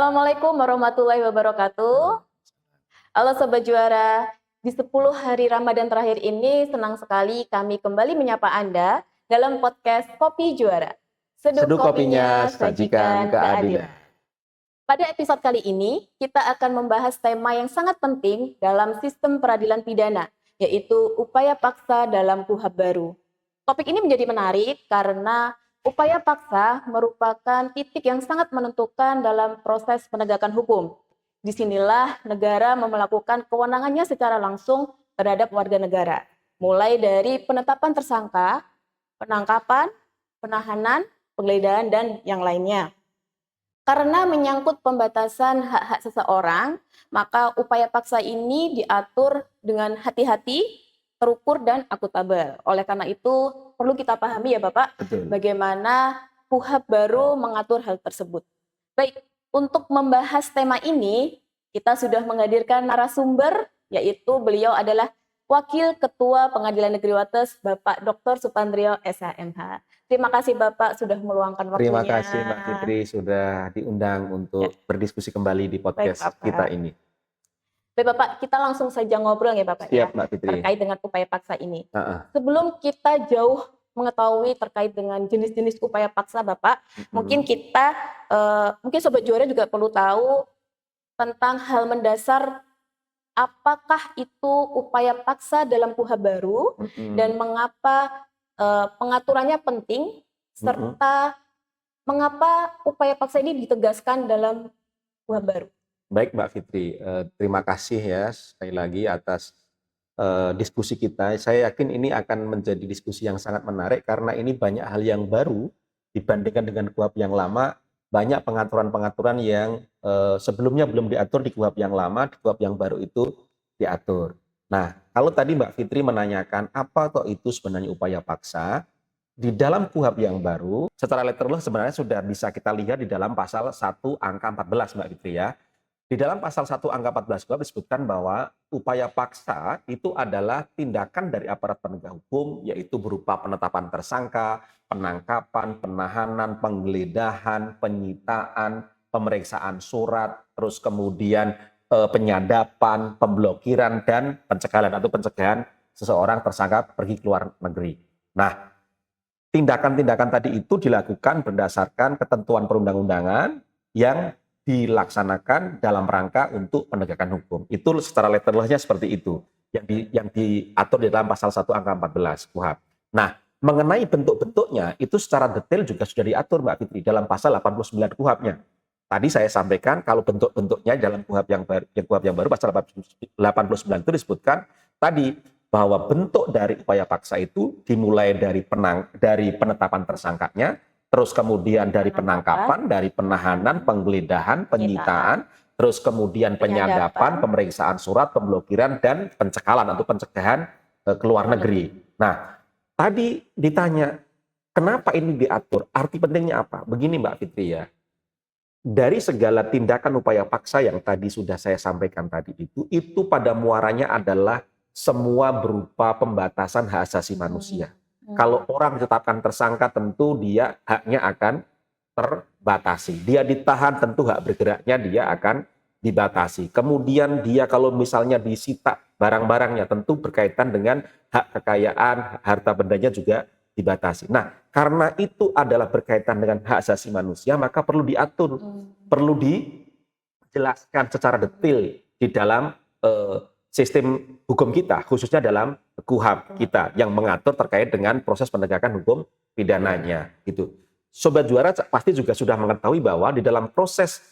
Assalamualaikum warahmatullahi wabarakatuh. Halo Sobat Juara, di 10 hari Ramadan terakhir ini senang sekali kami kembali menyapa Anda dalam podcast Kopi Juara. Seduh kopinya, sajikan keadilan. Pada episode kali ini, kita akan membahas tema yang sangat penting dalam sistem peradilan pidana, yaitu upaya paksa dalam KUHP baru. Topik ini menjadi menarik karena upaya paksa merupakan titik yang sangat menentukan dalam proses penegakan hukum. Disinilah negara melakukan kewenangannya secara langsung terhadap warga negara, mulai dari penetapan tersangka, penangkapan, penahanan, penggeledahan, dan yang lainnya. Karena menyangkut pembatasan hak-hak seseorang, maka upaya paksa ini diatur dengan hati-hati, terukur, dan akuntabel. Oleh karena itu, perlu kita pahami ya Bapak, Betul. bagaimana KUHP baru mengatur hal tersebut. Baik, untuk membahas tema ini, kita sudah menghadirkan narasumber, yaitu beliau adalah Wakil Ketua Pengadilan Negeri Wates, Bapak Dr. Supandrio, SHMH. Terima kasih Bapak sudah meluangkan waktunya. Terima kasih Mbak Fitri sudah diundang untuk berdiskusi kembali di podcast Baik, Bapak. kita ini. Baik Bapak, kita langsung saja ngobrol ya Bapak. Siap Mbak Fitri. Terkait dengan upaya paksa ini. Sebelum kita jauh mengetahui terkait dengan jenis-jenis upaya paksa Bapak, mungkin kita, mungkin Sobat Juara juga perlu tahu tentang hal mendasar apakah itu upaya paksa dalam KUHP baru dan mengapa pengaturannya penting serta mengapa upaya paksa ini ditegaskan dalam KUHP baru. Baik Mbak Fitri, terima kasih ya sekali lagi atas diskusi kita. Saya yakin ini akan menjadi diskusi yang sangat menarik karena ini banyak hal yang baru dibandingkan dengan KUHP yang lama. Banyak pengaturan-pengaturan yang sebelumnya belum diatur di KUHP yang lama, di KUHP yang baru itu diatur. Nah, kalau tadi Mbak Fitri menanyakan apa toh itu sebenarnya upaya paksa, di dalam KUHP yang baru, secara letterless sebenarnya sudah bisa kita lihat di dalam pasal 1 angka 14 Mbak Fitri ya. Di dalam pasal 1 angka 14 KUHP disebutkan bahwa upaya paksa itu adalah tindakan dari aparat penegak hukum, yaitu berupa penetapan tersangka, penangkapan, penahanan, penggeledahan, penyitaan, pemeriksaan surat, terus kemudian penyadapan, pemblokiran, dan pencegahan atau pencegahan seseorang tersangka pergi ke luar negeri. Nah, tindakan-tindakan tadi itu dilakukan berdasarkan ketentuan perundang-undangan yang dilaksanakan dalam rangka untuk penegakan hukum. Itu secara letterless-nya seperti itu yang diatur di dalam pasal 1 angka 14 KUHP. Nah, mengenai bentuk-bentuknya itu secara detail juga sudah diatur Mbak Fitri dalam pasal 89 KUHP-nya. Tadi saya sampaikan kalau bentuk-bentuknya dalam KUHP yang baru pasal 89 itu disebutkan tadi bahwa bentuk dari upaya paksa itu dimulai dari penetapan tersangkanya, terus kemudian dari penangkapan, dari penahanan, penggeledahan, penyitaan, terus kemudian penyadapan, pemeriksaan surat, pemblokiran, dan pencekalan atau pencegahan ke luar negeri. Nah, tadi ditanya, kenapa ini diatur? Arti pentingnya apa? Begini Mbak Fitri ya, dari segala tindakan upaya paksa yang tadi sudah saya sampaikan tadi itu pada muaranya adalah semua berupa pembatasan hak asasi manusia. Kalau orang ditetapkan tersangka tentu dia haknya akan terbatasi. Dia ditahan tentu hak bergeraknya dia akan dibatasi. Kemudian dia kalau misalnya disita barang-barangnya tentu berkaitan dengan hak kekayaan, harta bendanya juga dibatasi. Nah, karena itu adalah berkaitan dengan hak asasi manusia, maka perlu diatur, perlu dijelaskan secara detail di dalam sistem hukum kita, khususnya dalam KUHP kita yang mengatur terkait dengan proses penegakan hukum pidananya. Gitu. Sobat Juara pasti juga sudah mengetahui bahwa di dalam proses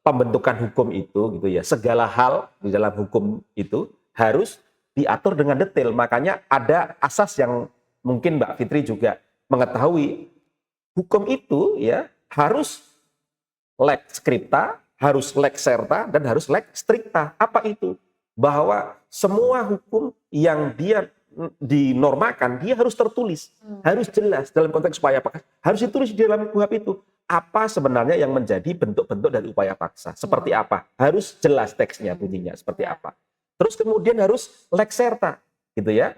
pembentukan hukum itu, gitu ya, segala hal di dalam hukum itu harus diatur dengan detail. Makanya ada asas yang mungkin Mbak Fitri juga mengetahui, hukum itu ya harus lex scripta, harus lex serta, dan harus lex stricta. Apa itu? Bahwa semua hukum yang dia dinormakan, dia harus tertulis, harus jelas dalam konteks upaya paksa, harus ditulis di dalam KUHP itu. Apa sebenarnya yang menjadi bentuk-bentuk dari upaya paksa? Seperti apa? Harus jelas teksnya, bunyinya seperti apa. Terus kemudian harus lex serta, gitu ya.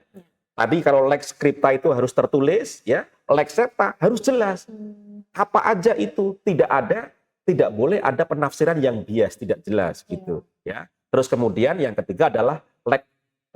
Tadi kalau lex scripta itu harus tertulis, ya. Lex serta harus jelas. Apa aja itu? Tidak ada tidak boleh ada penafsiran yang bias, tidak jelas gitu ya. Terus kemudian yang ketiga adalah lex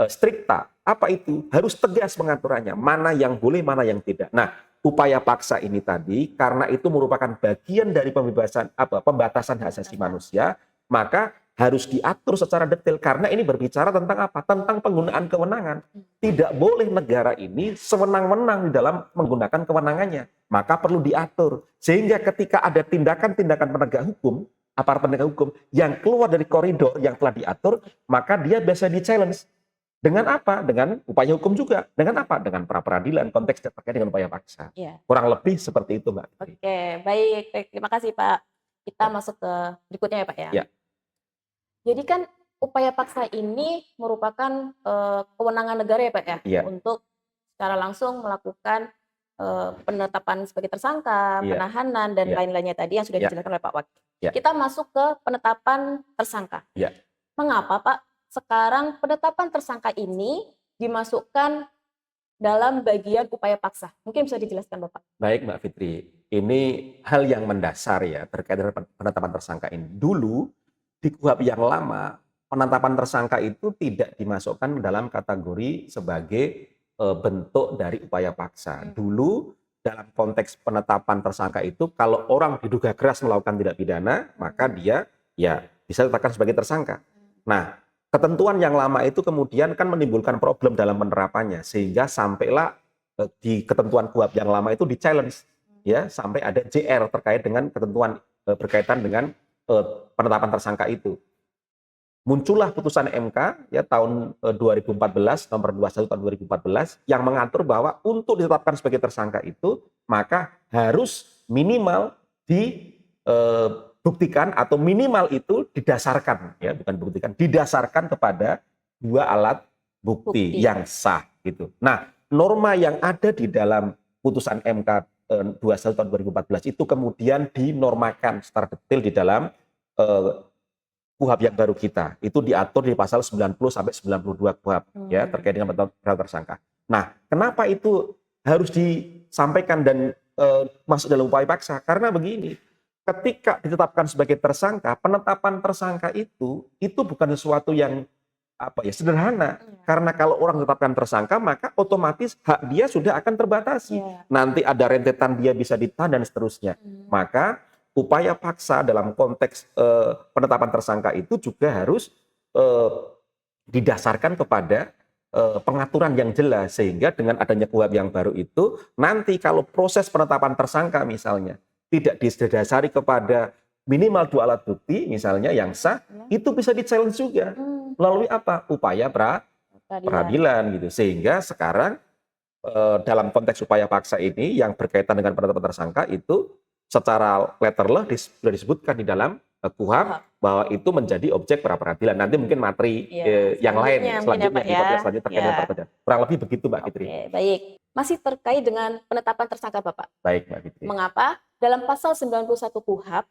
stricta. Apa itu? Harus tegas pengaturannya, mana yang boleh, mana yang tidak. Nah, upaya paksa ini tadi karena itu merupakan bagian dari pembatasan hak asasi manusia, maka harus diatur secara detail karena ini berbicara tentang apa? Tentang penggunaan kewenangan. Tidak boleh negara ini sewenang-wenang di dalam menggunakan kewenangannya. Maka perlu diatur sehingga ketika ada tindakan-tindakan penegak hukum, aparat penegak hukum yang keluar dari koridor yang telah diatur, maka dia biasa di-challenge. Dengan apa? Dengan upaya hukum juga. Dengan apa? Dengan pra-peradilan, konteksnya terkait dengan upaya paksa. Iya. Kurang lebih seperti itu, Mbak. Oke, baik. Terima kasih, Pak. Kita masuk ke berikutnya ya, Pak ya. Ya. Jadi kan upaya paksa ini merupakan kewenangan negara ya, Pak ya, Iya. untuk secara langsung melakukan penetapan sebagai tersangka, Iya. penahanan dan Iya. lain-lainnya tadi yang sudah Iya. dijelaskan oleh Pak Wakil. Iya. Kita masuk ke penetapan tersangka. Iya. Mengapa, Pak, sekarang penetapan tersangka ini dimasukkan dalam bagian upaya paksa? Mungkin bisa dijelaskan, Bapak. Baik, Mbak Fitri. Ini hal yang mendasar ya terkait dengan penetapan tersangka ini. Dulu di KUHP yang lama, penetapan tersangka itu tidak dimasukkan dalam kategori sebagai bentuk dari upaya paksa. Dulu dalam konteks penetapan tersangka itu kalau orang diduga keras melakukan tindak pidana, maka dia ya bisa ditetapkan sebagai tersangka. Nah, ketentuan yang lama itu kemudian kan menimbulkan problem dalam penerapannya sehingga sampailah di ketentuan KUHP yang lama itu di-challenge ya sampai ada JR terkait dengan ketentuan berkaitan dengan penetapan tersangka itu. Muncullah putusan MK ya tahun 2014 nomor 21 tahun 2014 yang mengatur bahwa untuk ditetapkan sebagai tersangka itu maka harus minimal dibuktikan atau minimal itu didasarkan ya bukan buktikan didasarkan kepada 2 alat bukti yang sah gitu. Nah, norma yang ada di dalam putusan MK 21 tahun 2014 itu kemudian dinormakan secara detail di dalam KUHP yang baru kita. Itu diatur di pasal 90 sampai 92 KUHP ya terkait dengan penetapan tersangka. Nah, kenapa itu harus disampaikan dan masuk dalam upaya paksa? Karena begini, ketika ditetapkan sebagai tersangka, penetapan tersangka itu bukan sesuatu yang sederhana. Karena kalau orang ditetapkan tersangka, maka otomatis hak dia sudah akan terbatasi. Nanti ada rentetan dia bisa ditahan dan seterusnya. Maka upaya paksa dalam konteks penetapan tersangka itu juga harus didasarkan kepada pengaturan yang jelas sehingga dengan adanya KUHP yang baru itu nanti kalau proses penetapan tersangka misalnya tidak didasari kepada minimal 2 alat bukti misalnya yang sah itu bisa di-challenge juga melalui apa? Upaya peradilan gitu. Sehingga sekarang dalam konteks upaya paksa ini yang berkaitan dengan penetapan tersangka itu secara letter law sudah disebutkan di dalam KUHP bahwa itu menjadi objek pra-peradilan. Nanti mungkin materi yang lain selanjutnya di podcast selanjutnya terkait dengan pra-peradilan. Kurang lebih begitu, Mbak Fitri. Oke, baik. Masih terkait dengan penetapan tersangka, Bapak. Baik, Mbak Fitri. Mengapa dalam pasal 91 KUHP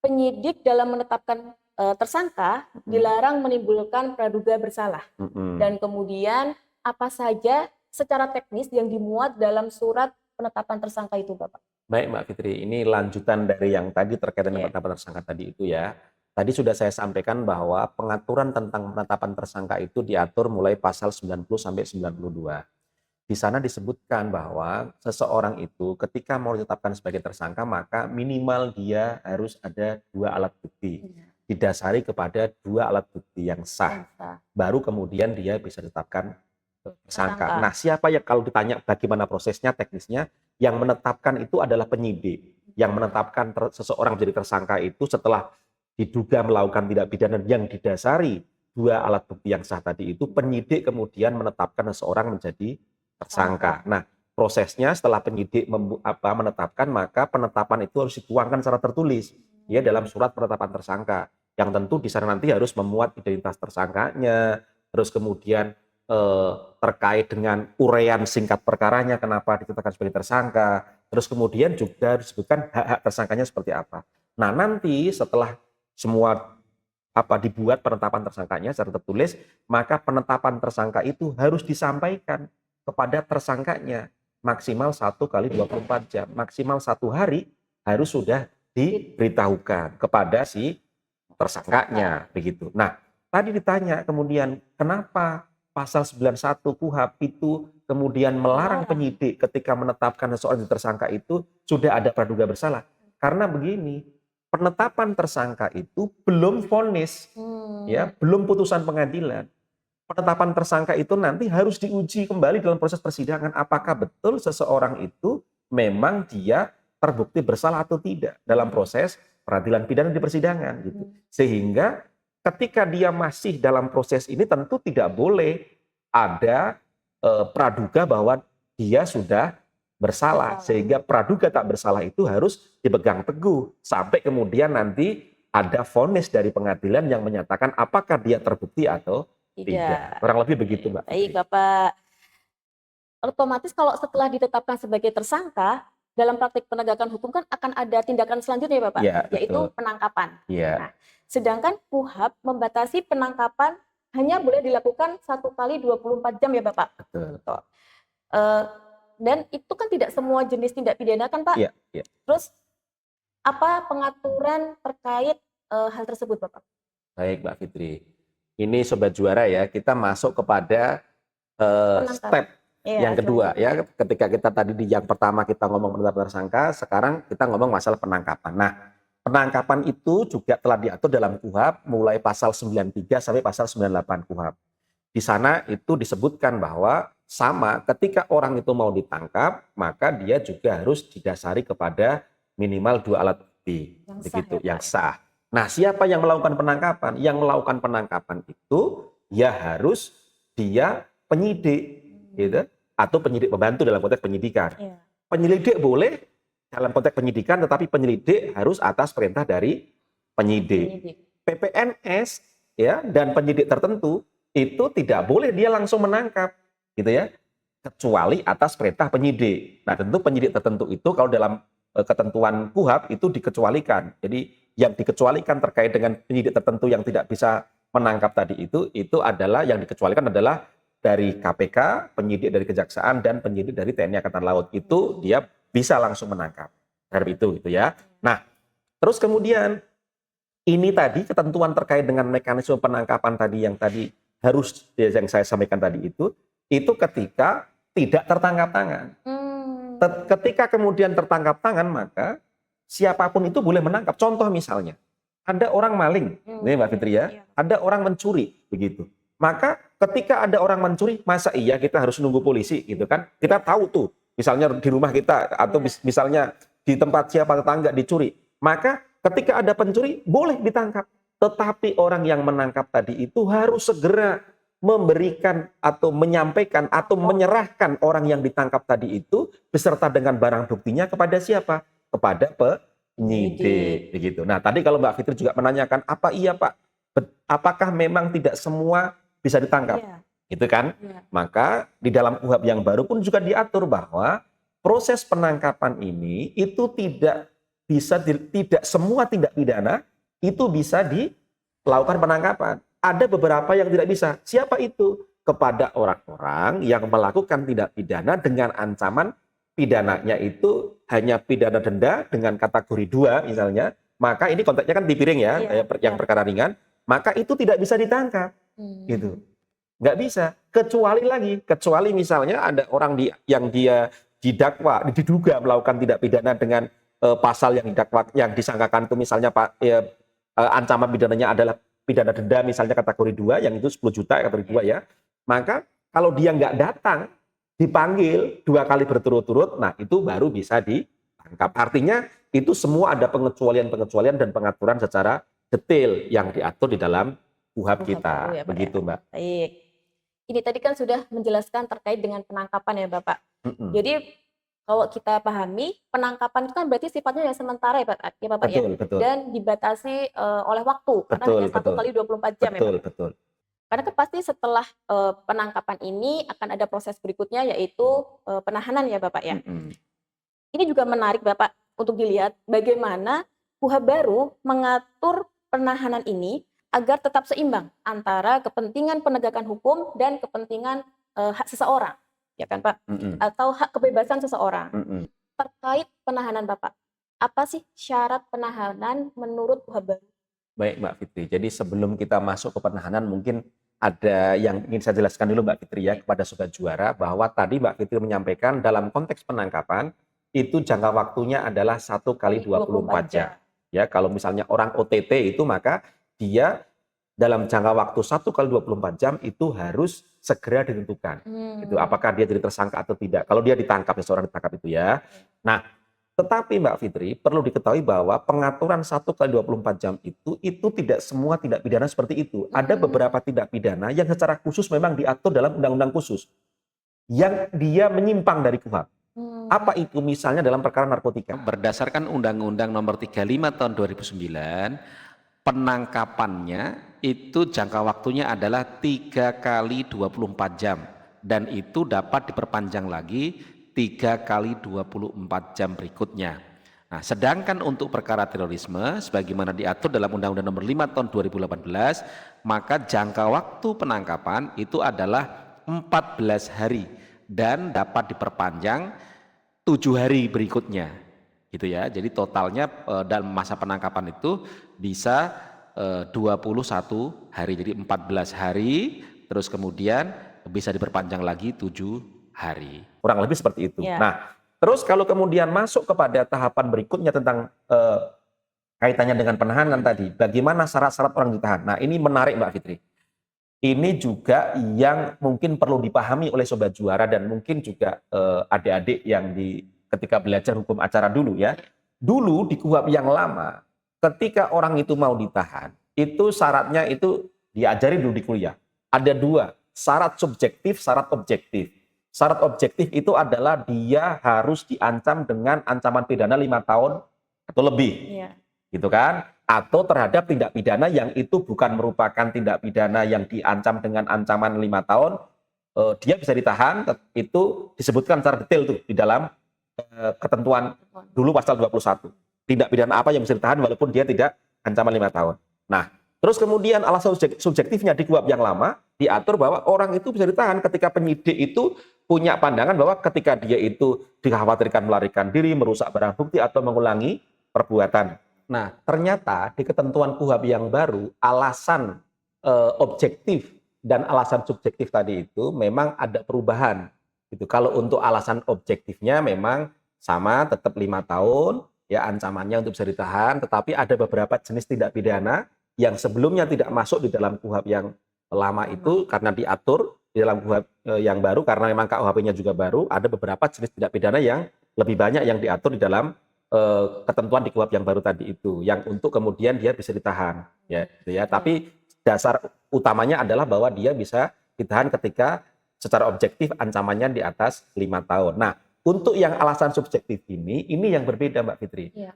penyidik dalam menetapkan tersangka dilarang menimbulkan praduga bersalah. Dan kemudian apa saja secara teknis yang dimuat dalam surat penetapan tersangka itu, Bapak? Baik, Mbak Fitri, ini lanjutan dari yang tadi terkait dengan penetapan tersangka tadi itu ya. Tadi sudah saya sampaikan bahwa pengaturan tentang penetapan tersangka itu diatur mulai pasal 90 sampai 92. Di sana disebutkan bahwa seseorang itu ketika mau ditetapkan sebagai tersangka maka minimal dia harus ada 2 alat bukti. Didasari kepada 2 alat bukti yang sah. Baru kemudian dia bisa ditetapkan tersangka. Nah, siapa yang kalau ditanya bagaimana prosesnya, teknisnya, yang menetapkan itu adalah penyidik. Yang menetapkan seseorang menjadi tersangka itu setelah diduga melakukan tindak pidana yang didasari 2 alat bukti yang sah tadi itu, penyidik kemudian menetapkan seseorang menjadi tersangka. Nah, prosesnya setelah penyidik menetapkan, maka penetapan itu harus dituangkan secara tertulis ya dalam surat penetapan tersangka. Yang tentu di sana nanti harus memuat identitas tersangkanya, terus kemudian terkait dengan uraian singkat perkaranya kenapa ditetapkan sebagai tersangka, terus kemudian juga disebutkan hak-hak tersangkanya seperti apa. Nah, nanti setelah semua dibuat penetapan tersangkanya secara tertulis, maka penetapan tersangka itu harus disampaikan kepada tersangkanya maksimal 1 kali 24 jam, maksimal 1 hari harus sudah diberitahukan kepada si tersangkanya begitu. Nah, tadi ditanya kemudian kenapa pasal 91 KUHP itu kemudian melarang penyidik ketika menetapkan seseorang jadi tersangka itu sudah ada praduga bersalah. Karena begini, penetapan tersangka itu belum vonis, ya, belum putusan pengadilan. Penetapan tersangka itu nanti harus diuji kembali dalam proses persidangan apakah betul seseorang itu memang dia terbukti bersalah atau tidak dalam proses peradilan pidana di persidangan gitu. Sehingga ketika dia masih dalam proses ini tentu tidak boleh ada praduga bahwa dia sudah bersalah, sehingga praduga tak bersalah itu harus dipegang teguh sampai kemudian nanti ada vonis dari pengadilan yang menyatakan apakah dia terbukti atau tidak. Kurang lebih begitu, Mbak. Baik, Bapak. Otomatis kalau setelah ditetapkan sebagai tersangka, dalam praktik penegakan hukum kan akan ada tindakan selanjutnya, Bapak, Ya, yaitu betul. penangkapan. Ya. Nah, sedangkan KUHP membatasi penangkapan hanya boleh dilakukan 1 kali 24 jam ya, Bapak. Betul. Dan itu kan tidak semua jenis tindak pidana kan, Pak? Iya, iya. Terus apa pengaturan terkait hal tersebut, Bapak? Baik, Mbak Fitri. Ini Sobat Juara ya, kita masuk kepada step yang kedua ya. Ketika kita tadi di yang pertama kita ngomong penetapan tersangka, sekarang kita ngomong masalah penangkapan. Nah, penangkapan itu juga telah diatur dalam KUHP mulai pasal 93 sampai pasal 98 KUHP. Di sana itu disebutkan bahwa sama ketika orang itu mau ditangkap, maka dia juga harus didasari kepada minimal 2 alat bukti, begitu, yang sah. Nah, siapa yang melakukan penangkapan? Yang melakukan penangkapan itu ya harus dia penyidik, gitu, atau penyidik pembantu dalam konteks penyidikan. Penyelidik boleh dalam konteks penyidikan, tetapi penyelidik harus atas perintah dari penyidik. PPNS ya dan penyidik tertentu itu tidak boleh dia langsung menangkap, gitu ya, kecuali atas perintah penyidik. Nah, tentu penyidik tertentu itu kalau dalam ketentuan KUHP itu dikecualikan. Jadi yang dikecualikan terkait dengan penyidik tertentu yang tidak bisa menangkap tadi itu adalah yang dikecualikan adalah dari KPK, penyidik dari Kejaksaan dan penyidik dari TNI Angkatan Laut. Itu dia bisa langsung menangkap. Terhadap itu gitu ya. Nah, terus kemudian ini tadi ketentuan terkait dengan mekanisme penangkapan tadi yang harus yang saya sampaikan tadi itu ketika tidak tertangkap tangan. Ketika kemudian tertangkap tangan, maka siapapun itu boleh menangkap. Contoh misalnya, ada orang maling, ini Mbak Fitri ya, ada orang mencuri, begitu. Maka ketika ada orang mencuri, masa iya kita harus nunggu polisi, gitu kan? Kita tahu tuh, misalnya di rumah kita atau misalnya di tempat siapa tetangga dicuri. Maka ketika ada pencuri, boleh ditangkap. Tetapi orang yang menangkap tadi itu harus segera memberikan atau menyampaikan atau menyerahkan orang yang ditangkap tadi itu beserta dengan barang buktinya kepada siapa? Kepada penyidik, begitu. Nah, tadi kalau Mbak Fitri juga menanyakan, apa iya Pak? Apakah memang tidak semua bisa ditangkap? Gitu kan? Maka di dalam KUHP yang baru pun juga diatur bahwa proses penangkapan ini itu tidak semua tindak pidana itu bisa dilakukan penangkapan. Ada beberapa yang tidak bisa. Siapa itu? Kepada orang-orang yang melakukan tindak pidana dengan ancaman pidananya itu hanya pidana denda dengan kategori 2 misalnya, maka ini konteksnya kan di piring ya, yang perkara ringan, maka itu tidak bisa ditangkap. Gitu. Nggak bisa. Kecuali misalnya ada orang yang dia diduga melakukan tindak pidana dengan pasal yang disangkakan itu misalnya ancaman pidananya adalah pidana denda misalnya kategori 2 yang itu 10 juta kategori 2 ya. Maka kalau dia nggak datang dipanggil 2 kali berturut-turut, nah itu baru bisa ditangkap. Artinya itu semua ada pengecualian dan pengaturan secara detail yang diatur di dalam KUHP kita. Begitu, Mbak. Baik. Ini tadi kan sudah menjelaskan terkait dengan penangkapan ya, Bapak. Jadi kalau kita pahami, penangkapan itu kan berarti sifatnya yang sementara ya Bapak ya? Betul. Dan dibatasi oleh waktu, karena hanya 1 kali 24 jam ya Pak? Betul. Karena kan pasti setelah penangkapan ini akan ada proses berikutnya yaitu penahanan ya Bapak ya? Ini juga menarik Bapak untuk dilihat bagaimana KUHP baru mengatur penahanan ini agar tetap seimbang antara kepentingan penegakan hukum dan kepentingan hak seseorang. Ya kan Pak? Atau hak kebebasan seseorang. Terkait penahanan Bapak, apa sih syarat penahanan menurut KUHP baru? Baik Mbak Fitri, jadi sebelum kita masuk ke penahanan mungkin ada yang ingin saya jelaskan dulu Mbak Fitri ya kepada Sobat Juara bahwa tadi Mbak Fitri menyampaikan dalam konteks penangkapan itu jangka waktunya adalah 1 kali 24 jam. jam. Ya, kalau misalnya orang OTT itu maka dia dalam jangka waktu 1 kali 24 jam itu harus segera ditentukan. Gitu, apakah dia jadi tersangka atau tidak. Kalau dia ditangkap, seseorang ditangkap itu ya. Nah, tetapi Mbak Fitri, perlu diketahui bahwa pengaturan 1 kali 24 jam itu tidak semua tindak pidana seperti itu. Ada beberapa tindak pidana yang secara khusus memang diatur dalam undang-undang khusus. Yang dia menyimpang dari KUHP. Apa itu? Misalnya dalam perkara narkotika. Berdasarkan Undang-Undang Nomor 35 Tahun 2009, penangkapannya itu jangka waktunya adalah 3 kali 24 jam. Dan itu dapat diperpanjang lagi 3 kali 24 jam berikutnya. Nah, sedangkan untuk perkara terorisme, sebagaimana diatur dalam Undang-Undang Nomor 5 Tahun 2018, maka jangka waktu penangkapan itu adalah 14 hari dan dapat diperpanjang 7 hari berikutnya, gitu ya. Jadi totalnya dalam masa penangkapan itu bisa 21 hari, jadi 14 hari, terus kemudian bisa diperpanjang lagi 7 hari. Kurang lebih seperti itu. Ya. Nah, terus kalau kemudian masuk kepada tahapan berikutnya tentang kaitannya dengan penahanan tadi, bagaimana syarat-syarat orang ditahan. Nah, ini menarik Mbak Fitri. Ini juga yang mungkin perlu dipahami oleh Sobat Juara dan mungkin juga adik-adik yang ketika belajar hukum acara dulu ya. Dulu di KUHP yang lama, ketika orang itu mau ditahan, itu syaratnya itu diajari dulu di kuliah. Ada 2, syarat subjektif, syarat objektif. Syarat objektif itu adalah dia harus diancam dengan ancaman pidana 5 tahun atau lebih. Iya. Gitu kan? Atau terhadap tindak pidana yang itu bukan merupakan tindak pidana yang diancam dengan ancaman 5 tahun, dia bisa ditahan, itu disebutkan secara detail tuh di dalam ketentuan dulu pasal 21. Tindak pidana apa yang bisa ditahan walaupun dia tidak ancaman 5 tahun. Nah, terus kemudian alasan subjektifnya di KUHP yang lama diatur bahwa orang itu bisa ditahan ketika penyidik itu punya pandangan bahwa ketika dia itu dikhawatirkan melarikan diri, merusak barang bukti atau mengulangi perbuatan. Nah, ternyata di ketentuan KUHP yang baru, alasan objektif dan alasan subjektif tadi itu memang ada perubahan. Gitu. Kalau untuk alasan objektifnya memang sama, tetap 5 tahun, ya ancamannya untuk bisa ditahan, tetapi ada beberapa jenis tindak pidana yang sebelumnya tidak masuk di dalam KUHP yang lama itu karena diatur di dalam KUHP yang baru, karena memang KUHP-nya juga baru, ada beberapa jenis tindak pidana yang lebih banyak yang diatur di dalam ketentuan di KUHP yang baru tadi itu, yang untuk kemudian dia bisa ditahan, ya, gitu ya. Tapi dasar utamanya adalah bahwa dia bisa ditahan ketika secara objektif ancamannya di atas 5 tahun. Nah, untuk yang alasan subjektif ini yang berbeda Mbak Fitri. Iya.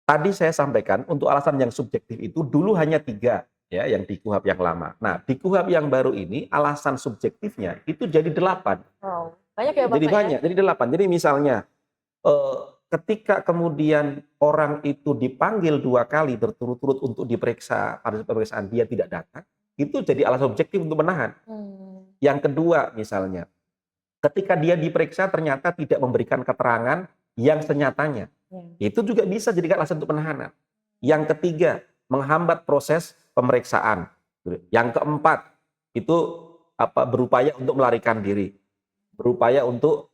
Tadi saya sampaikan untuk alasan yang subjektif itu dulu hanya 3 ya yang di KUHP yang lama. Nah, di KUHP yang baru ini alasan subjektifnya itu jadi 8. Wow, banyak ya Bapak Jadi ya? banyak, jadi 8. Jadi misalnya ketika kemudian orang itu dipanggil 2 kali berturut-turut untuk diperiksa, pada pemeriksaan dia tidak datang, itu jadi alasan objektif untuk menahan. Yang kedua misalnya, ketika dia diperiksa ternyata tidak memberikan keterangan yang senyatanya, itu juga bisa jadikan alasan untuk penahanan. Yang ketiga, menghambat proses pemeriksaan. Yang keempat, itu berupaya untuk melarikan diri, berupaya untuk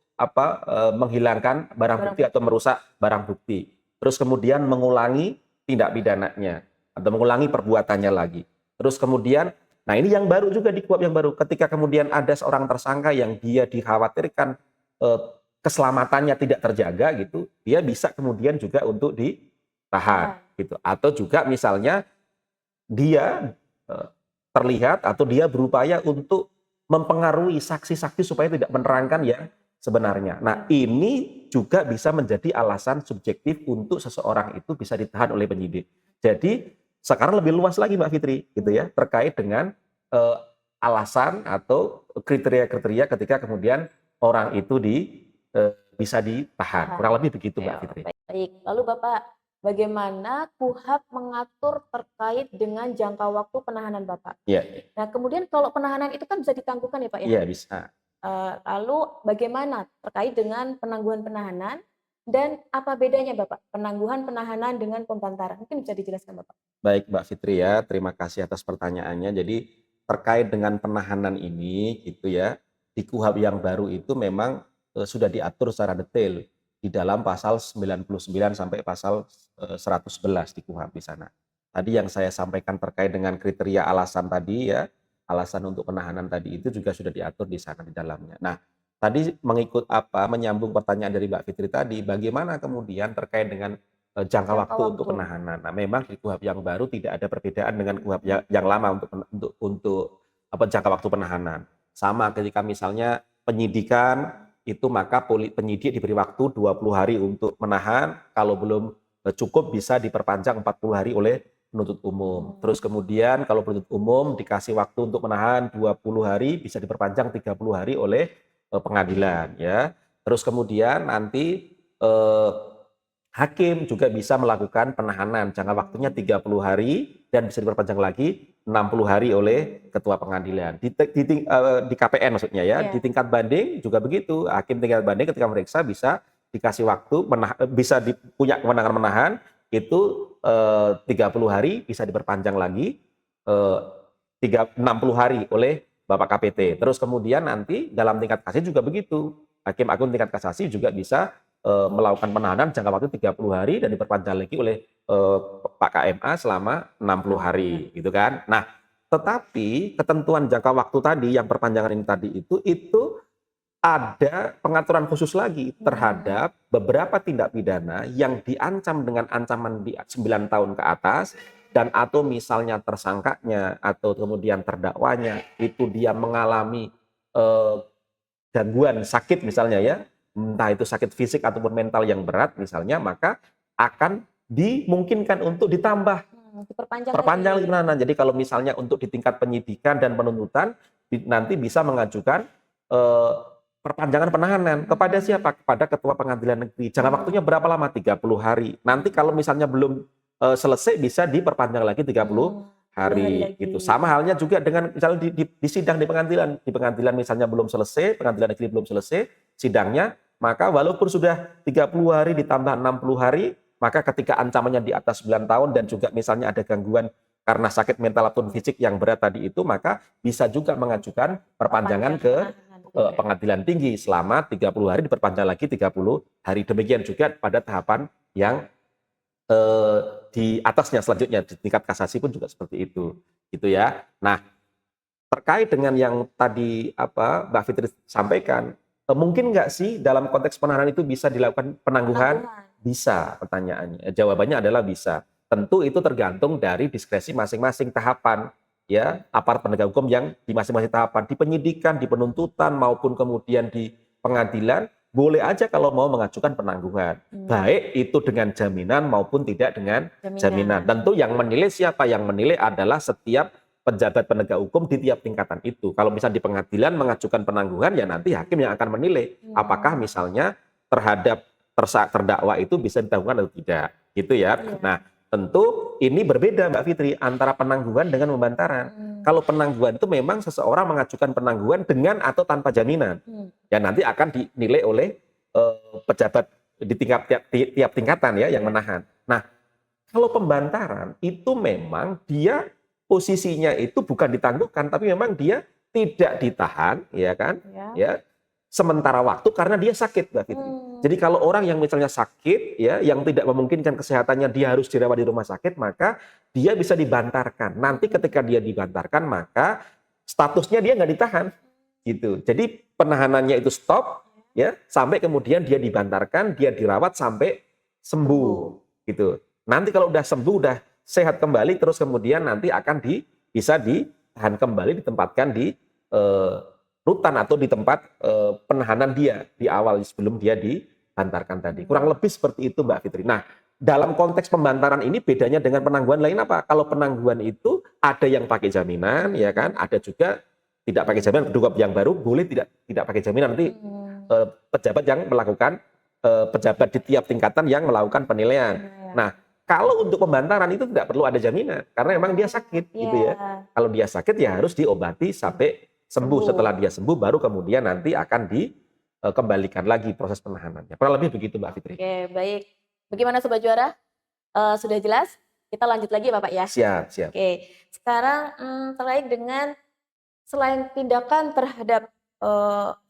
menghilangkan barang bukti atau merusak barang bukti. Terus kemudian mengulangi tindak pidananya atau mengulangi perbuatannya lagi. Terus kemudian, nah ini yang baru juga di KUHP yang baru, ketika kemudian ada seorang tersangka yang dia dikhawatirkan keselamatannya tidak terjaga gitu, dia bisa kemudian juga untuk ditahan gitu. Atau juga misalnya dia terlihat atau dia berupaya untuk mempengaruhi saksi-saksi supaya tidak menerangkan yang sebenarnya. Nah, ini juga bisa menjadi alasan subjektif untuk seseorang itu bisa ditahan oleh penyidik. Jadi sekarang lebih luas lagi Mbak Fitri, gitu ya, terkait dengan alasan atau kriteria-kriteria ketika kemudian orang itu bisa ditahan. Kurang lebih begitu Mbak Fitri. Baik, lalu Bapak, bagaimana KUHP mengatur terkait dengan jangka waktu penahanan Bapak? Iya. Nah, kemudian kalau penahanan itu kan bisa ditangguhkan ya Pak ya? Iya, bisa. Lalu bagaimana terkait dengan penangguhan penahanan Dan apa bedanya Bapak penangguhan penahanan dengan pembantaran? Mungkin bisa dijelaskan Bapak. Baik Mbak Fitri ya, terima kasih atas pertanyaannya. Jadi terkait dengan penahanan ini gitu ya, di KUHP yang baru itu memang sudah diatur secara detail di dalam pasal 99 sampai pasal 111 di KUHP di sana. Tadi yang saya sampaikan terkait dengan kriteria alasan tadi ya, alasan untuk penahanan tadi itu juga sudah diatur di sana di dalamnya. Nah, tadi menyambung pertanyaan dari Mbak Fitri tadi, bagaimana kemudian terkait dengan jangka Jangka waktu untuk waktu. penahanan. Nah, memang di KUHP yang baru tidak ada perbedaan dengan KUHP yang lama untuk jangka waktu penahanan. Sama ketika misalnya penyidikan itu maka penyidik diberi waktu 20 hari untuk menahan, kalau belum cukup bisa diperpanjang 40 hari oleh penuntut umum. Terus kemudian kalau penuntut umum dikasih waktu untuk menahan 20 hari bisa diperpanjang 30 hari oleh pengadilan ya. Terus kemudian nanti eh, hakim juga bisa melakukan penahanan jangka waktunya 30 hari dan bisa diperpanjang lagi 60 hari oleh ketua pengadilan. Di KPN maksudnya ya, Iya. di tingkat banding juga begitu. Hakim tingkat banding ketika meriksa bisa dikasih waktu punya kewenangan menahan itu 30 hari bisa diperpanjang lagi 60 hari oleh Bapak KPT. Terus kemudian nanti dalam tingkat kasasi juga begitu. Hakim agung tingkat kasasi juga bisa melakukan penahanan jangka waktu 30 hari dan diperpanjang lagi oleh Pak KMA selama 60 hari gitu kan. Nah, tetapi ketentuan jangka waktu tadi yang perpanjangan ini tadi itu ada pengaturan khusus lagi terhadap beberapa tindak pidana yang diancam dengan ancaman di 9 tahun ke atas dan atau misalnya tersangkanya atau kemudian terdakwanya itu dia mengalami eh, gangguan sakit misalnya ya, entah itu sakit fisik ataupun mental yang berat misalnya, maka akan dimungkinkan untuk ditambah Diperpanjang perpanjang lagi. lagi penahanan. Jadi kalau misalnya untuk di tingkat penyidikan dan penuntutan nanti bisa mengajukan eh, perpanjangan penahanan kepada siapa? Kepada ketua pengadilan negeri. Jangka waktunya berapa lama? 30 hari. Nanti kalau misalnya belum selesai bisa diperpanjang lagi 30 hari hari lagi. gitu. Sama halnya juga dengan misalnya di sidang di pengadilan misalnya belum selesai, pengadilan negeri belum selesai sidangnya, maka walaupun sudah 30 hari ditambah 60 hari, maka ketika ancamannya di atas 9 tahun dan juga misalnya ada gangguan karena sakit mental ataupun fisik yang berat tadi itu, maka bisa juga mengajukan perpanjangan ke penahanan. pengadilan tinggi selama 30 hari diperpanjang lagi 30 hari. Demikian juga pada tahapan yang di atasnya selanjutnya di tingkat kasasi pun juga seperti itu gitu ya. Nah, terkait dengan yang tadi Mbak Fitri sampaikan, mungkin nggak sih dalam konteks penahanan itu bisa dilakukan penangguhan? Bisa, pertanyaannya. Jawabannya adalah bisa. Tentu itu tergantung dari diskresi masing-masing tahapan ya, aparat penegak hukum yang di masing-masing tahapan, di penyidikan, di penuntutan maupun kemudian di pengadilan, boleh aja kalau mau mengajukan penangguhan. Baik itu dengan jaminan maupun tidak dengan jaminan. Tentu yang menilai siapa? Yang menilai adalah setiap pejabat penegak hukum di tiap tingkatan itu. Kalau misalnya di pengadilan mengajukan penangguhan, ya nanti hakim yang akan menilai apakah misalnya terhadap terdakwa itu bisa ditangguhkan atau tidak, gitu ya. Nah, tentu ini berbeda Mbak Fitri antara penangguhan dengan pembantaran. Kalau penangguhan itu memang seseorang mengajukan penangguhan dengan atau tanpa jaminan. Ya nanti akan dinilai oleh pejabat di tiap tingkatan ya yang menahan. Nah, kalau pembantaran itu memang dia posisinya itu bukan ditangguhkan, tapi memang dia tidak ditahan, ya kan? Ya, sementara waktu karena dia sakit, Mbak Fitri. Jadi kalau orang yang misalnya sakit, ya, yang tidak memungkinkan kesehatannya, dia harus dirawat di rumah sakit, maka dia bisa dibantarkan. Nanti ketika dia dibantarkan, maka statusnya dia nggak ditahan, gitu. Jadi penahanannya itu stop, ya, sampai kemudian dia dibantarkan, dia dirawat sampai sembuh, gitu. Nanti kalau udah sembuh, udah sehat kembali, terus kemudian nanti akan bisa ditahan kembali, ditempatkan di rutan atau di tempat penahanan dia di awal sebelum dia dibantarkan tadi. Kurang lebih seperti itu Mbak Fitri. Nah, dalam konteks pembantaran ini bedanya dengan penangguhan lain apa? Kalau penangguhan itu ada yang pakai jaminan, ya kan? Ada juga tidak pakai jaminan. Kedua yang baru boleh tidak pakai jaminan. Nanti pejabat yang melakukan pejabat di tiap tingkatan yang melakukan penilaian. Nah, kalau untuk pembantaran itu tidak perlu ada jaminan karena memang dia sakit, gitu ya. Kalau dia sakit ya harus diobati sampai sembuh. Setelah dia sembuh baru kemudian nanti akan kembalikan lagi proses penahanannya. Kurang lebih begitu Mbak Fitri. Oke, baik. Bagaimana Sobat Juara? Sudah jelas? Kita lanjut lagi ya Bapak ya. Siap, siap. Oke, sekarang terkait dengan selain tindakan terhadap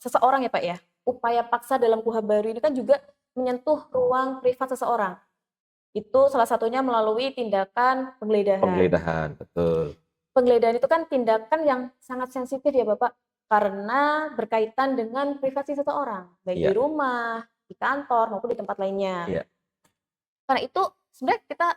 seseorang ya Pak ya, upaya paksa dalam KUHP baru ini kan juga menyentuh ruang privat seseorang. Itu salah satunya melalui tindakan penggeledahan. Penggeledahan, betul. Penggeledahan itu kan tindakan yang sangat sensitif ya Bapak, karena berkaitan dengan privasi seseorang, baik di Iya. rumah, di kantor, maupun di tempat lainnya. Iya. Karena itu sebenarnya kita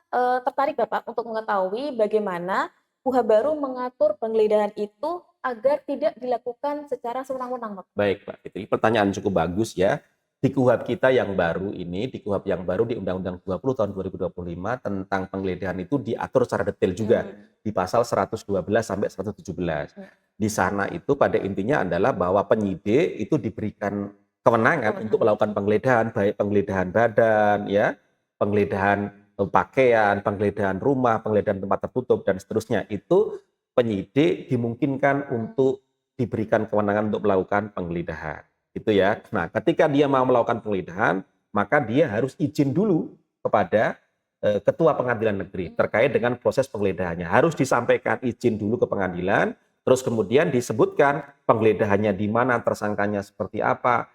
tertarik Bapak untuk mengetahui bagaimana KUHP baru mengatur penggeledahan itu agar tidak dilakukan secara sewenang-wenang, Bapak. Baik, Mbak Fitri. Pertanyaan cukup bagus ya. Di KUHP kita yang baru ini, di KUHP yang baru di Undang-Undang 20 tahun 2025 tentang penggeledahan itu diatur secara detail juga di pasal 112 sampai 117. Di sana itu pada intinya adalah bahwa penyidik itu diberikan kewenangan untuk melakukan penggeledahan, baik penggeledahan badan, ya, penggeledahan pakaian, penggeledahan rumah, penggeledahan tempat tertutup dan seterusnya. Itu penyidik dimungkinkan untuk diberikan kewenangan untuk melakukan penggeledahan. Gitu ya. Nah, ketika dia mau melakukan penggeledahan, maka dia harus izin dulu kepada ketua pengadilan negeri terkait dengan proses penggeledahannya. Harus disampaikan izin dulu ke pengadilan, terus kemudian disebutkan penggeledahannya di mana, tersangkanya seperti apa,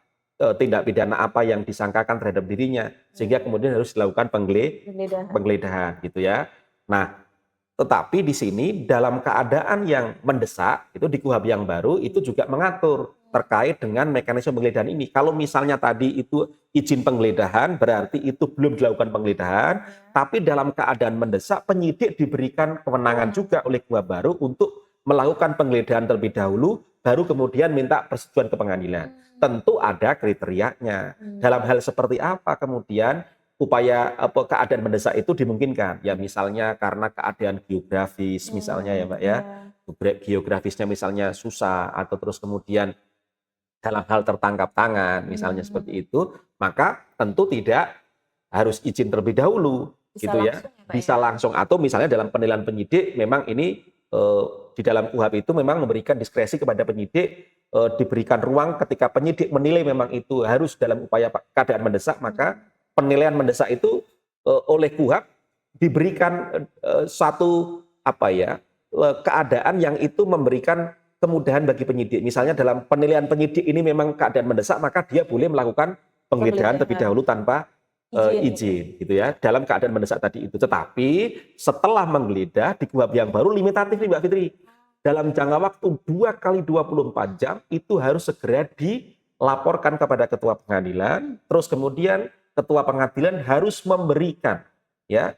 tindak pidana apa yang disangkakan terhadap dirinya, sehingga kemudian harus dilakukan penggeledahan gitu ya. Nah, tetapi di sini dalam keadaan yang mendesak, itu di KUHP yang baru itu juga mengatur terkait dengan mekanisme penggeledahan ini. Kalau misalnya tadi itu izin penggeledahan, berarti itu belum dilakukan penggeledahan, tapi dalam keadaan mendesak penyidik diberikan kewenangan juga oleh KUHP baru untuk melakukan penggeledahan terlebih dahulu, baru kemudian minta persetujuan ke pengadilan. Tentu ada kriterianya. Dalam hal seperti apa kemudian upaya keadaan mendesak itu dimungkinkan, ya misalnya karena keadaan geografis misalnya ya Mbak ya, geografisnya misalnya susah, atau terus kemudian dalam hal tertangkap tangan misalnya seperti itu, maka tentu tidak harus izin terlebih dahulu. Bisa gitu ya, langsung ya, Pak, bisa ya? langsung, atau misalnya dalam penilaian penyidik memang ini di dalam KUHP itu memang memberikan diskresi kepada penyidik, diberikan ruang ketika penyidik menilai memang itu harus dalam upaya keadaan mendesak, maka penilaian mendesak itu oleh KUHP diberikan suatu keadaan yang itu memberikan kemudahan bagi penyidik. Misalnya dalam penilaian penyidik ini memang keadaan mendesak, maka dia boleh melakukan penggeledahan terlebih dahulu tanpa izin gitu ya, dalam keadaan mendesak tadi itu. Tetapi setelah menggeledah di KUHP yang baru limitatif nih Mbak Fitri, dalam jangka waktu 2 kali 24 jam itu harus segera dilaporkan kepada ketua pengadilan, terus kemudian ketua pengadilan harus memberikan ya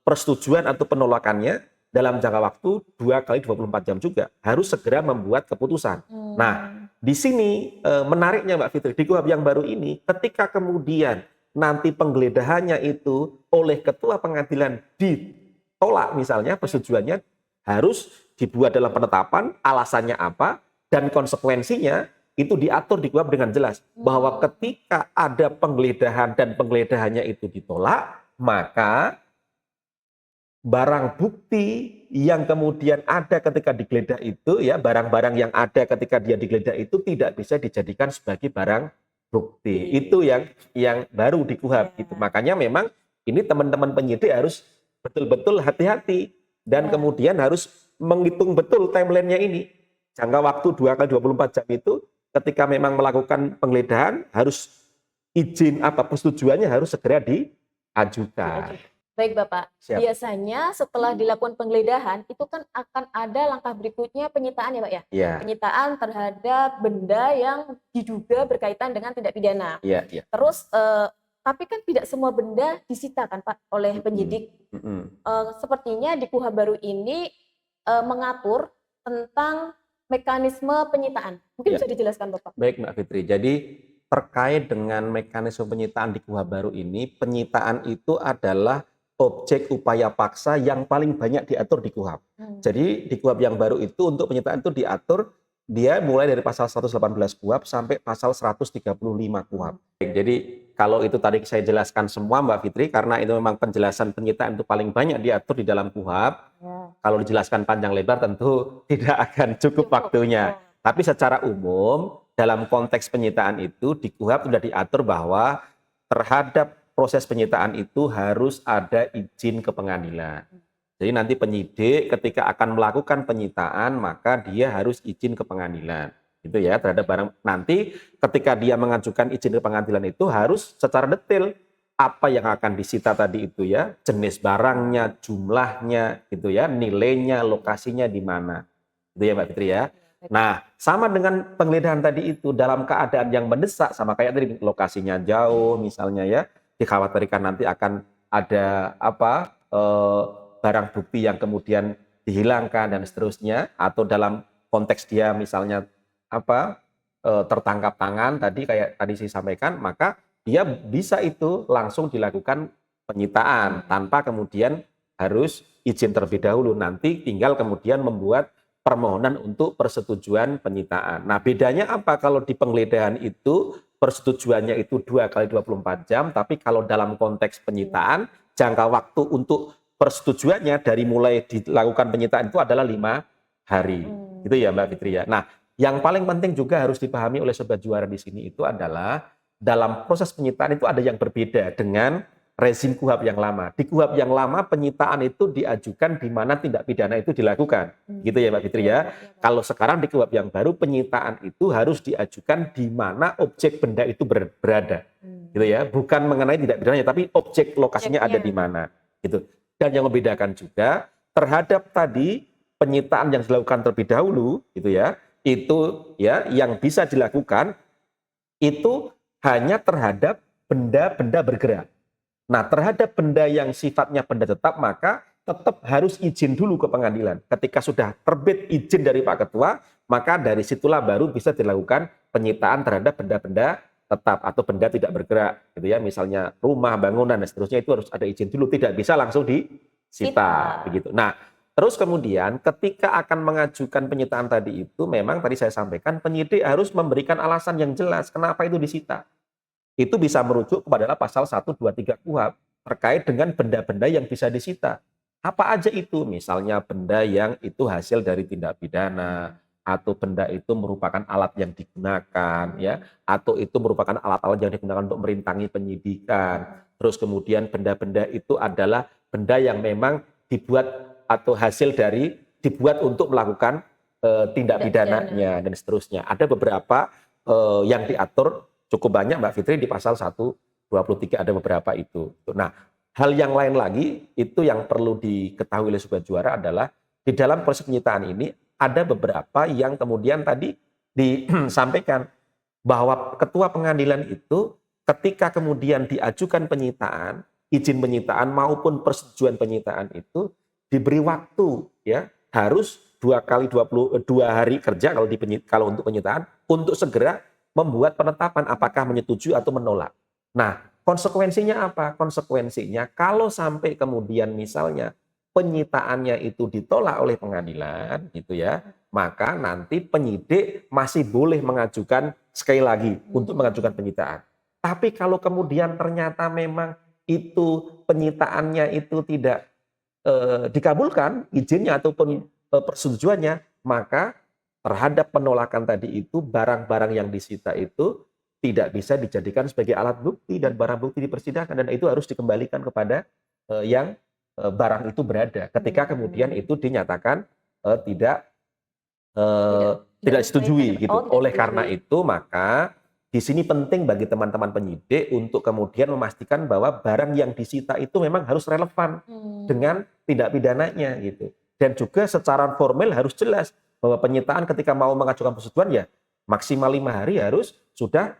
persetujuan atau penolakannya dalam jangka waktu 2 kali 24 jam juga, harus segera membuat keputusan. Nah, di sini menariknya Mbak Fitri, di KUHP yang baru ini, ketika kemudian nanti penggeledahannya itu oleh ketua pengadilan ditolak misalnya persetujuannya, harus dibuat dalam penetapan alasannya apa dan konsekuensinya itu diatur di KUHP dengan jelas bahwa ketika ada penggeledahan dan penggeledahannya itu ditolak, maka barang bukti yang kemudian ada ketika digeledah itu ya, barang-barang yang ada ketika dia digeledah itu tidak bisa dijadikan sebagai barang bukti. Itu yang baru di KUHP gitu. Makanya memang ini teman-teman penyidik harus betul-betul hati-hati dan kemudian harus menghitung betul timelinenya ini. Jangka waktu 2 kali 24 jam itu ketika memang melakukan penggeledahan harus izin persetujuannya harus segera diajukan. Baik Bapak, Siap. biasanya setelah dilakukan penggeledahan itu kan akan ada langkah berikutnya penyitaan ya Pak ya? Iya. Penyitaan terhadap benda yang diduga berkaitan dengan tindak pidana. Iya, iya. Terus tapi kan tidak semua benda disita kan Pak oleh penyidik. Sepertinya di KUHP baru ini mengatur tentang mekanisme penyitaan. Mungkin bisa dijelaskan Bapak? Baik Mbak Fitri, jadi terkait dengan mekanisme penyitaan di KUHP baru ini, penyitaan itu adalah objek upaya paksa yang paling banyak diatur di KUHP. Jadi di KUHP yang baru itu untuk penyitaan itu diatur, dia mulai dari pasal 118 KUHP sampai pasal 135 KUHP. Jadi kalau itu tadi saya jelaskan semua Mbak Fitri, karena itu memang penjelasan penyitaan itu paling banyak diatur di dalam KUHP. Kalau dijelaskan panjang lebar tentu tidak akan cukup waktunya. Tapi secara umum dalam konteks penyitaan itu di KUHP sudah diatur bahwa terhadap proses penyitaan itu harus ada izin ke pengadilan. Jadi nanti penyidik ketika akan melakukan penyitaan maka dia harus izin ke pengadilan. Gitu ya, terhadap barang. Nanti ketika dia mengajukan izin ke pengadilan itu harus secara detail apa yang akan disita tadi itu ya, jenis barangnya, jumlahnya gitu ya, nilainya, lokasinya di mana. Gitu ya Mbak Fitri ya. Nah, sama dengan penggeledahan tadi itu dalam keadaan yang mendesak sama kayak tadi lokasinya jauh misalnya ya, dikhawatirkan nanti akan ada apa barang bukti yang kemudian dihilangkan dan seterusnya, atau dalam konteks dia misalnya apa tertangkap tangan tadi kayak tadi saya sampaikan, maka dia bisa itu langsung dilakukan penyitaan tanpa kemudian harus izin terlebih dahulu. Nanti tinggal kemudian membuat permohonan untuk persetujuan penyitaan. Nah, bedanya apa kalau di penggeledahan itu persetujuannya itu 2 kali 24 jam, tapi kalau dalam konteks penyitaan jangka waktu untuk persetujuannya dari mulai dilakukan penyitaan itu adalah 5 hari. Gitu ya Mbak Fitri ya. Nah, yang paling penting juga harus dipahami oleh Sobat Juara di sini itu adalah dalam proses penyitaan itu ada yang berbeda dengan rezim KUHP yang lama. Di KUHP yang lama penyitaan itu diajukan di mana tindak pidana itu dilakukan. Gitu ya Mbak Fitri ya. Kalau sekarang di KUHP yang baru penyitaan itu harus diajukan di mana objek benda itu berada. Gitu ya. Bukan mengenai tindak pidananya tapi objek lokasinya ada di mana. Gitu. Dan yang membedakan juga terhadap tadi penyitaan yang dilakukan terlebih dahulu gitu ya. Itu ya yang bisa dilakukan itu hanya terhadap benda-benda bergerak. Nah, terhadap benda yang sifatnya benda tetap, maka tetap harus izin dulu ke pengadilan. Ketika sudah terbit izin dari Pak Ketua, maka dari situlah baru bisa dilakukan penyitaan terhadap benda-benda tetap atau benda tidak bergerak, gitu ya. Misalnya rumah, bangunan, dan seterusnya itu harus ada izin dulu, tidak bisa langsung disita, begitu. Nah, terus kemudian ketika akan mengajukan penyitaan tadi itu, memang tadi saya sampaikan penyidik harus memberikan alasan yang jelas kenapa itu disita. Itu bisa merujuk kepada pasal 1, 2, 3 KUHP terkait dengan benda-benda yang bisa disita. Apa aja itu? Misalnya benda yang itu hasil dari tindak pidana, atau benda itu merupakan alat yang digunakan, ya, atau itu merupakan alat-alat yang digunakan untuk merintangi penyidikan. Terus kemudian benda-benda itu adalah benda yang memang dibuat atau hasil dari dibuat untuk melakukan tindak pidananya dan seterusnya. Ada beberapa yang diatur cukup banyak Mbak Fitri di pasal 123 ada beberapa itu. Nah, hal yang lain lagi itu yang perlu diketahui oleh Sobat Juara adalah di dalam proses penyitaan ini ada beberapa yang kemudian tadi disampaikan bahwa ketua pengadilan itu ketika kemudian diajukan penyitaan, izin penyitaan maupun persetujuan penyitaan itu diberi waktu ya, harus 2 kali 22 hari kerja kalau untuk penyitaan untuk segera membuat penetapan apakah menyetujui atau menolak. Nah, konsekuensinya apa? Konsekuensinya kalau sampai kemudian misalnya penyitaannya itu ditolak oleh pengadilan gitu ya, maka nanti penyidik masih boleh mengajukan sekali lagi untuk mengajukan penyitaan. Tapi kalau kemudian ternyata memang itu penyitaannya itu tidak dikabulkan izinnya ataupun persetujuannya, maka terhadap penolakan tadi itu barang-barang yang disita itu tidak bisa dijadikan sebagai alat bukti dan barang bukti di persidangan, dan itu harus dikembalikan kepada yang barang itu berada ketika kemudian itu dinyatakan tidak disetujui gitu. Oleh karena itu maka di sini penting bagi teman-teman penyidik untuk kemudian memastikan bahwa barang yang disita itu memang harus relevan dengan tindak pidananya gitu. Dan juga secara formal harus jelas bahwa penyitaan ketika mau mengajukan persetujuan ya maksimal 5 hari harus sudah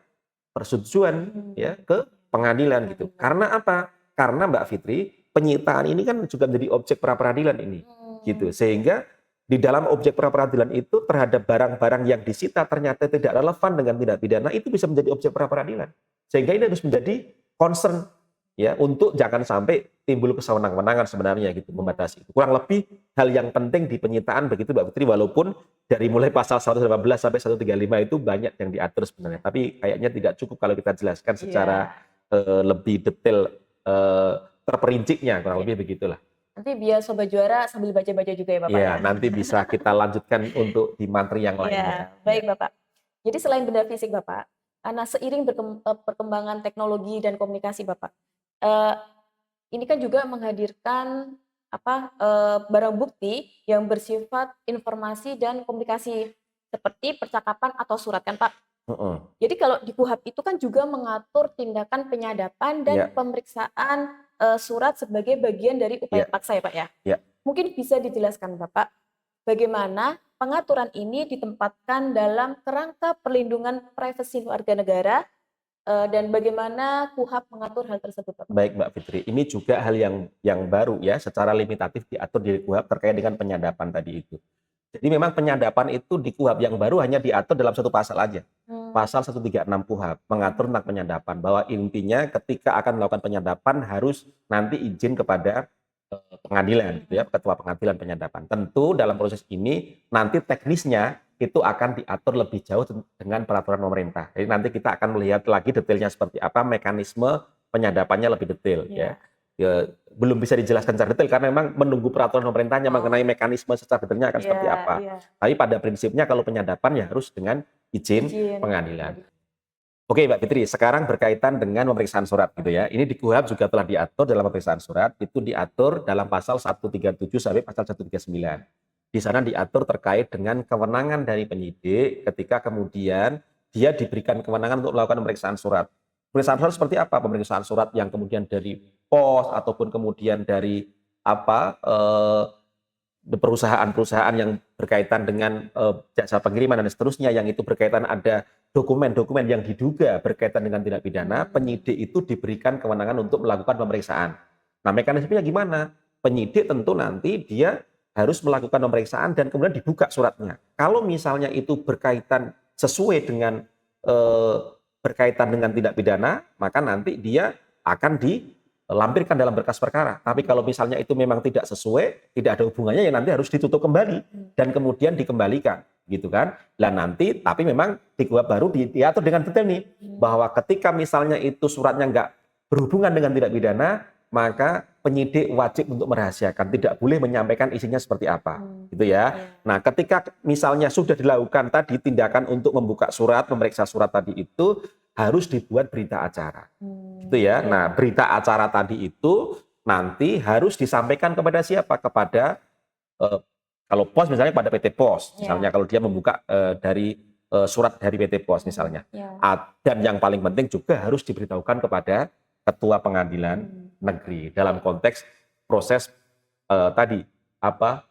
persetujuan ya ke pengadilan gitu. Karena apa? Karena Mbak Fitri, penyitaan ini kan juga menjadi objek pra peradilan ini gitu. Sehingga di dalam objek pra peradilan itu terhadap barang-barang yang disita ternyata tidak relevan dengan tindak pidana itu bisa menjadi objek pra peradilan. Sehingga ini harus menjadi concern ya untuk jangan sampai timbul kesewenang-wenangan sebenarnya gitu membatasi itu. Kurang lebih hal yang penting di penyitaan begitu Mbak Putri, walaupun dari mulai pasal 118 sampai 135 itu banyak yang diatur sebenarnya, tapi kayaknya tidak cukup kalau kita jelaskan secara lebih detail terperinciknya, kurang lebih begitulah. Nanti biar Sobat Juara sambil baca-baca juga ya Bapak ya. Nanti bisa kita lanjutkan untuk di materi yang lainnya. Baik Bapak. Jadi selain benda fisik Bapak, karena seiring perkembangan teknologi dan komunikasi Bapak, eee, ini kan juga menghadirkan barang bukti yang bersifat informasi dan komunikasi seperti percakapan atau surat kan Pak. Heeh. Jadi kalau di KUHP itu kan juga mengatur tindakan penyadapan dan Ya, pemeriksaan, surat sebagai bagian dari upaya ya, paksa ya Pak ya. ya. Mungkin bisa dijelaskan Bapak, bagaimana pengaturan ini ditempatkan dalam kerangka perlindungan privasi warga negara, dan bagaimana KUHP mengatur hal tersebut Bapak? Baik Mbak Fitri, ini juga hal yang baru ya, secara limitatif diatur di KUHP terkait dengan penyadapan tadi itu. Jadi memang penyadapan itu di KUHP yang baru hanya diatur dalam satu pasal aja. Mmm, Pasal 136 KUHP mengatur tentang penyadapan, bahwa intinya ketika akan melakukan penyadapan harus nanti izin kepada pengadilan gitu ya, ketua pengadilan penyadapan. Tentu dalam proses ini nanti teknisnya itu akan diatur lebih jauh dengan peraturan pemerintah. Jadi nanti kita akan melihat lagi detailnya seperti apa, mekanisme penyadapannya lebih detail ya. iya. Ya, belum bisa dijelaskan secara detail karena memang menunggu peraturan pemerintahnya Oh, mengenai mekanisme secara detailnya akan seperti iya apa. iya, Tapi pada prinsipnya kalau penyadapan ya harus dengan izin izin pengadilan. pengadilan. Oke Mbak Fitri, sekarang berkaitan dengan pemeriksaan surat gitu ya. Ini di KUHP juga telah diatur dalam pemeriksaan surat, itu diatur dalam pasal 137 sampai pasal 139. Di sana diatur terkait dengan kewenangan dari penyidik ketika kemudian dia diberikan kewenangan untuk melakukan pemeriksaan surat. Pemeriksaan surat seperti apa? Pemeriksaan surat yang kemudian dari pos ataupun kemudian dari apa perusahaan-perusahaan yang berkaitan dengan jasa pengiriman dan seterusnya yang itu berkaitan ada dokumen-dokumen yang diduga berkaitan dengan tindak pidana, penyidik itu diberikan kewenangan untuk melakukan pemeriksaan. Nah, mekanismenya gimana? Penyidik tentu nanti dia harus melakukan pemeriksaan dan kemudian dibuka suratnya. Kalau misalnya itu berkaitan sesuai dengan eh, berkaitan dengan tindak pidana, maka nanti dia akan lampirkan dalam berkas perkara. Tapi kalau misalnya itu memang tidak sesuai, tidak ada hubungannya, ya nanti harus ditutup kembali dan kemudian dikembalikan, gitu kan? Lah nanti, tapi memang di KUHP baru diatur dengan detail nih, bahwa ketika misalnya itu suratnya nggak berhubungan dengan tindak pidana, maka penyidik wajib untuk merahasiakan, tidak boleh menyampaikan isinya seperti apa, gitu ya. Iya. Nah, ketika misalnya sudah dilakukan tadi tindakan untuk membuka surat, memeriksa surat tadi itu harus dibuat berita acara. Gitu ya. Iya. Nah, berita acara tadi itu nanti harus disampaikan kepada siapa? Kepada kalau pos misalnya pada PT Pos, Iya. misalnya kalau dia membuka dari surat dari PT Pos misalnya. Iya. Dan yang paling penting juga harus diberitahukan kepada ketua pengadilan negeri dalam konteks proses tadi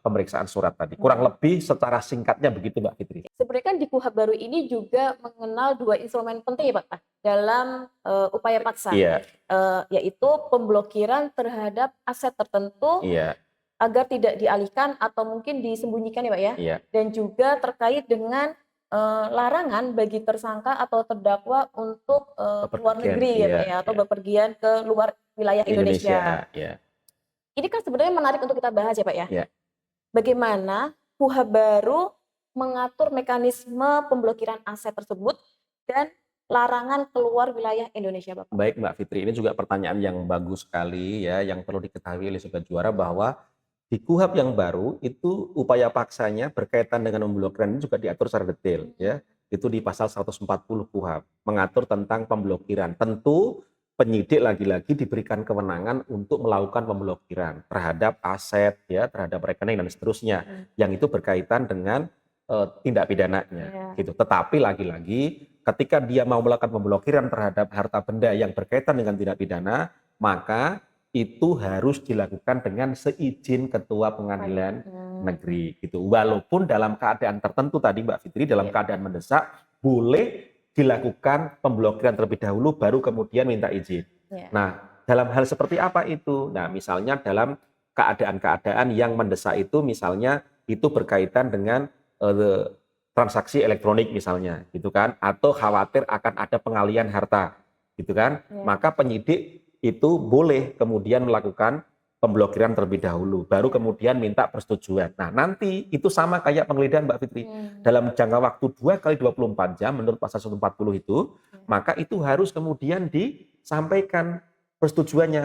pemeriksaan surat tadi. Kurang lebih secara singkatnya begitu Mbak Fitri. Sebenarnya kan di KUHP baru ini juga mengenal 2 instrumen penting ya Pak, dalam, upaya paksa, Iya, yaitu pemblokiran terhadap aset tertentu iya, agar tidak dialihkan atau mungkin disembunyikan ya Pak ya, iya. dan juga terkait dengan, larangan bagi tersangka atau terdakwa untuk, keluar Bepergian, negeri ya iya, Pak ya, atau iya. bepergian ke luar wilayah Indonesia. Iya, Ini kan sebenarnya menarik untuk kita bahas ya Pak ya. iya. Bagaimana KUHP baru mengatur mekanisme pemblokiran aset tersebut dan larangan keluar wilayah Indonesia, Bapak? Baik Mbak Fitri, ini juga pertanyaan yang bagus sekali ya, yang perlu diketahui oleh Sobat Juara bahwa di KUHP yang baru itu upaya paksanya berkaitan dengan pemblokiran ini juga diatur secara detail ya. Itu di pasal 140 KUHP mengatur tentang pemblokiran. Tentu penyidik lagi-lagi diberikan kewenangan untuk melakukan pemblokiran terhadap aset ya, terhadap rekening dan seterusnya yang itu berkaitan dengan tindak pidananya Iya. gitu. Tetapi lagi-lagi ketika dia mau melakukan pemblokiran terhadap harta benda yang berkaitan dengan tindak pidana, maka itu harus dilakukan dengan seizin ketua pengadilan negeri gitu. Walaupun dalam keadaan tertentu tadi Mbak Fitri, dalam keadaan mendesak boleh dilakukan pemblokiran terlebih dahulu baru kemudian minta izin. Iya. Nah, dalam hal seperti apa itu? Nah, misalnya dalam keadaan-keadaan yang mendesak itu misalnya itu berkaitan dengan transaksi elektronik misalnya gitu kan, atau khawatir akan ada pengalian harta gitu kan, Iya. maka penyidik itu boleh kemudian melakukan pemblokiran terlebih dahulu, baru kemudian minta persetujuan. Nah, nanti itu sama kayak penggeledahan Mbak Fitri. Dalam jangka waktu 2 kali 24 jam menurut pasal 140 itu, maka itu harus kemudian disampaikan persetujuannya,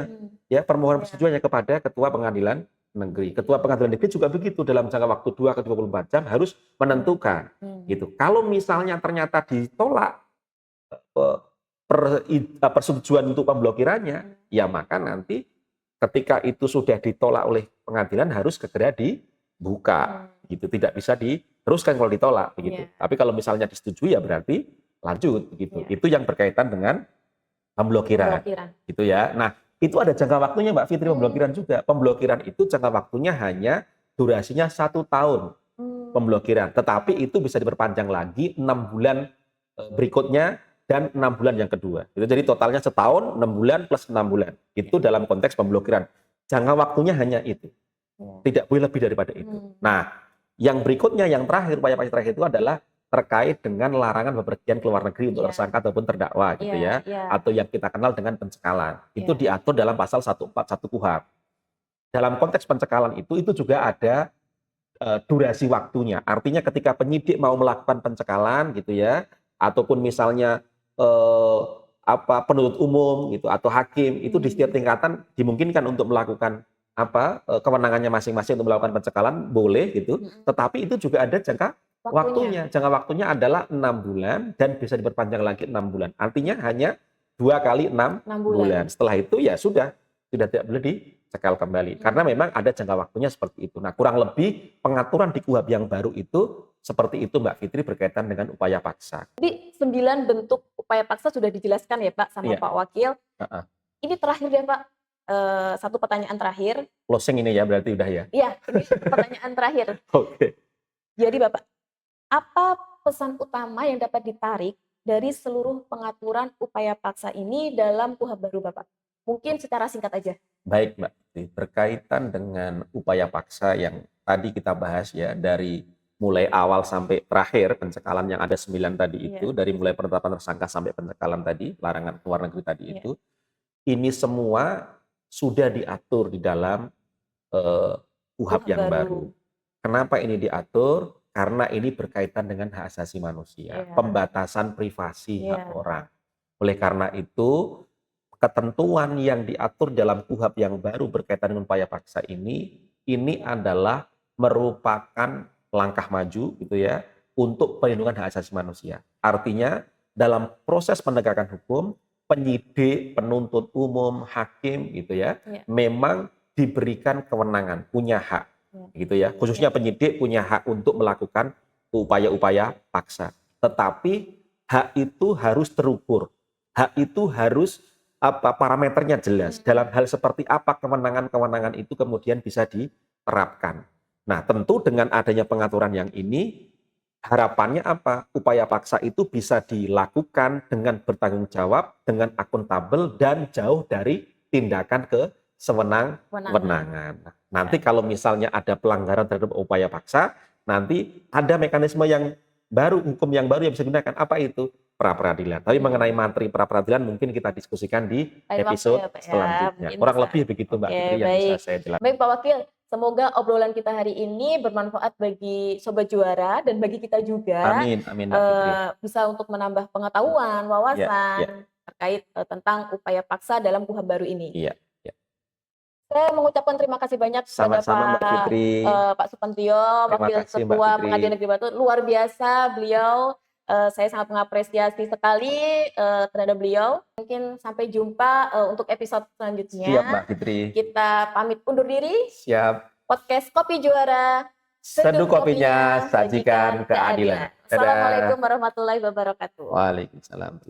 ya permohonan persetujuannya kepada ketua pengadilan negeri. Ketua Pengadilan Negeri juga begitu, dalam jangka waktu 2 ke 24 jam harus menentukan gitu. Kalau misalnya ternyata ditolak eh, persetujuan untuk pemblokirannya, ya maka nanti ketika itu sudah ditolak oleh pengadilan harus segera dibuka gitu. Tidak bisa diteruskan kalau ditolak begitu. Tapi kalau misalnya disetujui ya berarti lanjut begitu. Itu yang berkaitan dengan pemblokiran. Gitu ya. Nah, itu ada jangka waktunya Mbak Fitri, pemblokiran juga. Pemblokiran itu jangka waktunya hanya durasinya 1 tahun pemblokiran. Tetapi itu bisa diperpanjang lagi 6 bulan berikutnya dan 6 bulan yang kedua. Itu jadi totalnya setahun, 6 bulan plus 6 bulan. Itu dalam konteks pemblokiran. Jangka waktunya hanya itu. Tidak boleh lebih daripada itu. Nah, yang berikutnya, yang terakhir, upaya paksa terakhir itu adalah terkait dengan larangan bepergian ke luar negeri untuk tersangka ataupun terdakwa gitu ya. Atau yang kita kenal dengan pencekalan. Itu diatur dalam pasal 141 KUHP. Dalam konteks pencekalan itu juga ada durasi waktunya. Artinya ketika penyidik mau melakukan pencekalan gitu ya, ataupun misalnya penuntut umum gitu atau hakim itu di setiap tingkatan dimungkinkan untuk melakukan kewenangannya masing-masing untuk melakukan pencekalan boleh gitu. Tetapi itu juga ada jangka waktunya. Jangka waktunya adalah 6 bulan dan bisa diperpanjang lagi 6 bulan. Artinya hanya 2 kali 6 bulan. Setelah itu ya sudah tidak boleh dicekal kembali. Karena memang ada jangka waktunya seperti itu. Nah, kurang lebih pengaturan di KUHP yang baru itu seperti itu Mbak Fitri berkaitan dengan upaya paksa. Jadi 9 bentuk upaya paksa sudah dijelaskan ya Pak sama Pak Wakil. Ini terakhir deh Pak, satu pertanyaan terakhir. Closing ini ya berarti udah ya? Iya, ini pertanyaan terakhir. Oke. Jadi Bapak, apa pesan utama yang dapat ditarik dari seluruh pengaturan upaya paksa ini dalam KUHP baru Bapak? Mungkin secara singkat aja. Baik Mbak Fitri, berkaitan dengan upaya paksa yang tadi kita bahas ya, dari mulai awal sampai terakhir pencekalan yang ada 9 tadi itu, dari mulai penetapan tersangka sampai pencekalan tadi, larangan keluar negeri tadi itu, ini semua sudah diatur di dalam KUHP yang baru. Kenapa ini diatur? Karena ini berkaitan dengan hak asasi manusia, pembatasan privasi hak orang. Oleh karena itu, ketentuan yang diatur dalam KUHP yang baru berkaitan dengan upaya paksa ini adalah merupakan langkah maju gitu ya untuk perlindungan hak asasi manusia. Artinya dalam proses penegakan hukum, penyidik, penuntut umum, hakim gitu ya, memang diberikan kewenangan, punya hak gitu ya. Khususnya penyidik punya hak untuk melakukan upaya-upaya paksa. Tetapi hak itu harus terukur. Hak itu harus parameternya jelas. Dalam hal seperti apa kewenangan-kewenangan itu kemudian bisa diterapkan. Nah, tentu dengan adanya pengaturan yang ini, harapannya apa? Upaya paksa itu bisa dilakukan dengan bertanggung jawab, dengan akuntabel, dan jauh dari tindakan kesewenang-wenangan. Nanti kalau misalnya ada pelanggaran terhadap upaya paksa, nanti ada mekanisme yang baru, hukum yang baru yang bisa digunakan. Apa itu? Pra-peradilan. Tapi mengenai materi pra-peradilan mungkin kita diskusikan di episode selanjutnya. Kurang lebih begitu Mbak Fitri yang bisa saya jelaskan. Baik Pak Wakil, semoga obrolan kita hari ini bermanfaat bagi Sobat Juara dan bagi kita juga. Amin, amin Mbak Fitri. Bisa untuk menambah pengetahuan, wawasan terkait tentang upaya paksa dalam KUHP baru ini. Saya mengucapkan terima kasih banyak kepada Pak Supantrio, Wakil Ketua Pengadilan Negeri Batu. Luar biasa beliau. Saya sangat mengapresiasi sekali terhadap beliau. Mungkin sampai jumpa untuk episode selanjutnya. Siap Mbak Fitri. Kita pamit undur diri. Siap. Podcast Kopi Juara. Seduh kopinya, sajikan keadilan. Assalamualaikum warahmatullahi wabarakatuh. Waalaikumsalam.